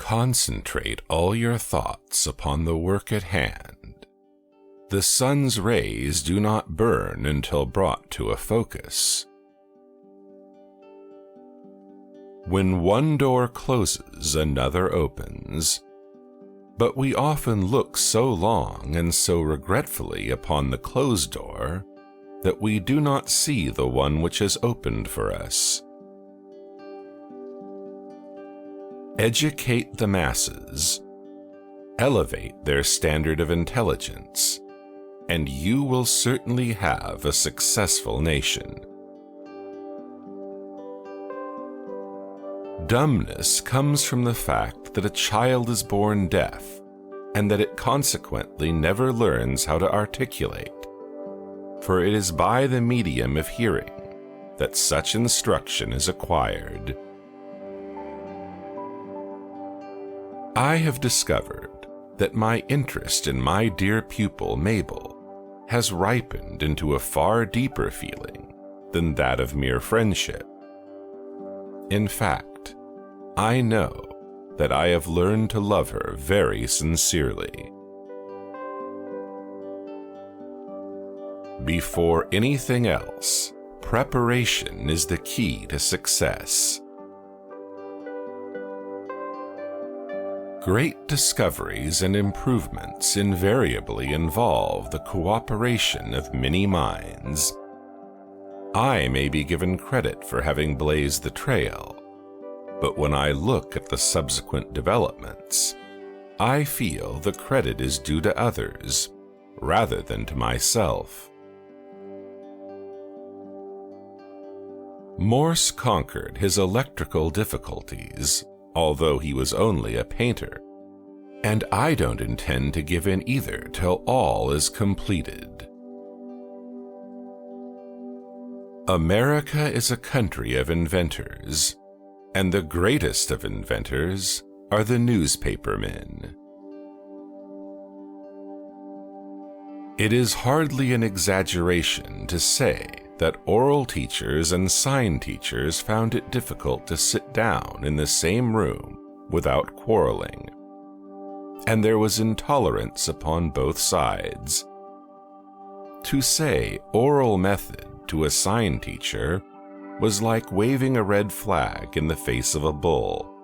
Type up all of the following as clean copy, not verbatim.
Concentrate all your thoughts upon the work at hand. The sun's rays do not burn until brought to a focus. When one door closes, another opens. But we often look so long and so regretfully upon the closed door that we do not see the one which has opened for us. Educate the masses, elevate their standard of intelligence, and you will certainly have a successful nation. Dumbness comes from the fact that a child is born deaf and that it consequently never learns how to articulate, for it is by the medium of hearing that such instruction is acquired. I have discovered that my interest in my dear pupil Mabel has ripened into a far deeper feeling than that of mere friendship. In fact, I know that I have learned to love her very sincerely. Before anything else, preparation is the key to success. Great discoveries and improvements invariably involve the cooperation of many minds. I may be given credit for having blazed the trail, but when I look at the subsequent developments, I feel the credit is due to others rather than to myself. Morse conquered his electrical difficulties, although he was only a painter, and I don't intend to give in either till all is completed. America is a country of inventors, and the greatest of inventors are the newspaper men. It is hardly an exaggeration to say that oral teachers and sign teachers found it difficult to sit down in the same room without quarreling, and there was intolerance upon both sides. To say oral method to a sign teacher was like waving a red flag in the face of a bull,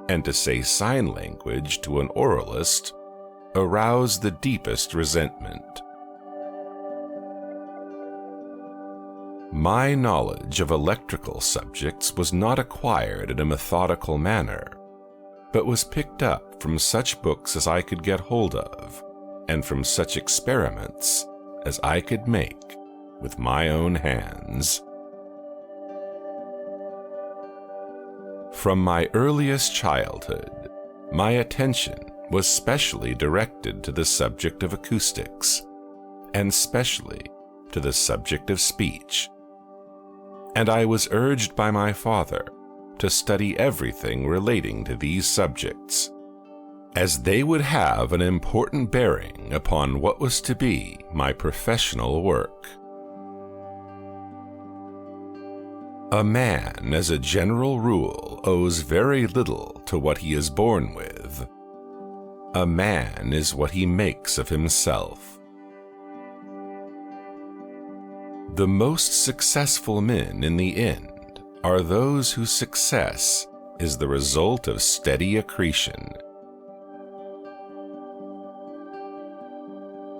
and to say sign language to an oralist aroused the deepest resentment. My knowledge of electrical subjects was not acquired in a methodical manner, but was picked up from such books as I could get hold of, and from such experiments as I could make with my own hands. From my earliest childhood, my attention was specially directed to the subject of acoustics, and specially to the subject of speech. And I was urged by my father to study everything relating to these subjects, as they would have an important bearing upon what was to be my professional work. A man, as a general rule, owes very little to what he is born with. A man is what he makes of himself. The most successful men in the end are those whose success is the result of steady accretion.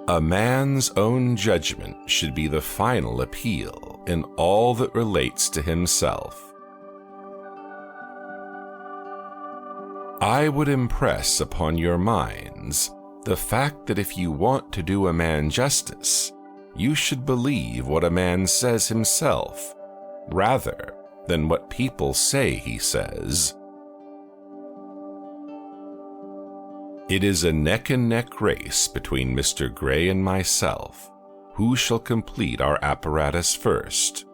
A man's own judgment should be the final appeal in all that relates to himself. I would impress upon your minds the fact that if you want to do a man justice, you should believe what a man says himself, rather than what people say he says. It is a neck-and-neck race between Mr. Gray and myself, who shall complete our apparatus first.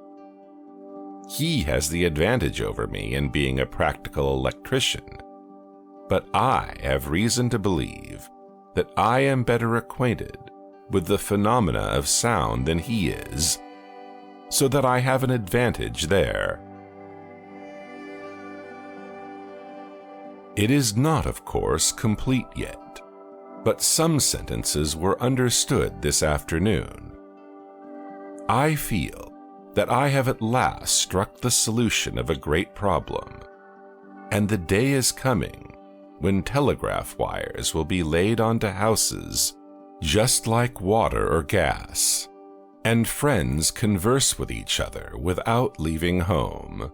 He has the advantage over me in being a practical electrician, but I have reason to believe that I am better acquainted with the phenomena of sound than he is, so that I have an advantage there. It is not, of course, complete yet, but some sentences were understood this afternoon. I feel that I have at last struck the solution of a great problem, and the day is coming when telegraph wires will be laid onto houses just like water or gas, and friends converse with each other without leaving home.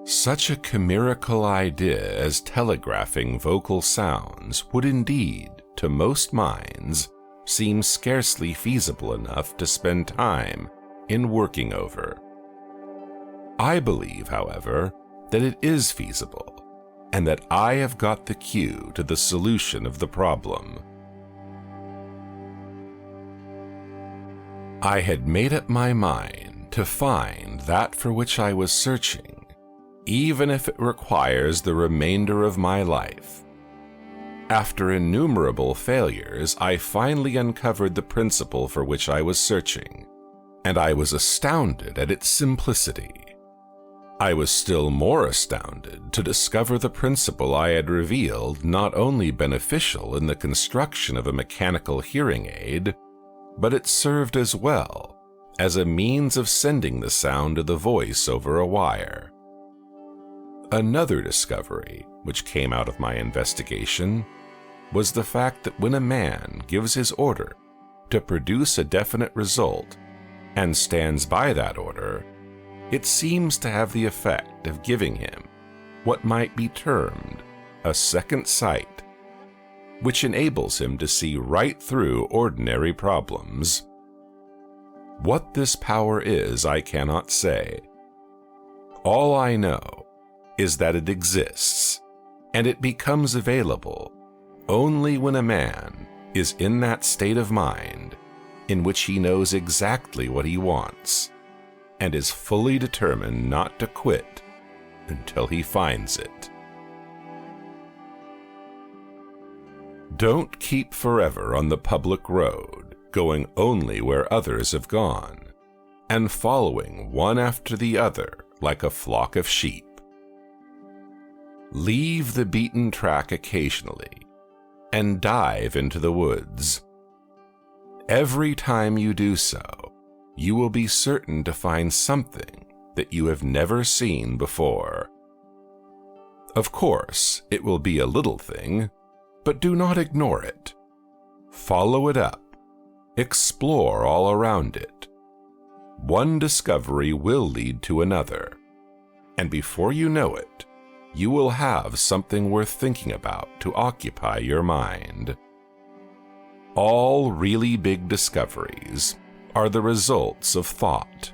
Such a chimerical idea as telegraphing vocal sounds would indeed, to most minds, seem scarcely feasible enough to spend time in working over. I believe, however, that it is feasible, and that I have got the cue to the solution of the problem. I had made up my mind to find that for which I was searching, even if it requires the remainder of my life. After innumerable failures, I finally uncovered the principle for which I was searching, and I was astounded at its simplicity. I was still more astounded to discover the principle I had revealed not only beneficial in the construction of a mechanical hearing aid, but it served as well as a means of sending the sound of the voice over a wire. Another discovery, which came out of my investigation, was the fact that when a man gives his order to produce a definite result and stands by that order, it seems to have the effect of giving him what might be termed a second sight, which enables him to see right through ordinary problems. What this power is, I cannot say. All I know is that it exists, and it becomes available only when a man is in that state of mind in which he knows exactly what he wants and is fully determined not to quit until he finds it. Don't keep forever on the public road, going only where others have gone, and following one after the other like a flock of sheep. Leave the beaten track occasionally and dive into the woods. Every time you do so, you will be certain to find something that you have never seen before. Of course, it will be a little thing, but do not ignore it. Follow it up. Explore all around it. One discovery will lead to another, and before you know it, you will have something worth thinking about to occupy your mind. All really big discoveries are the results of thought.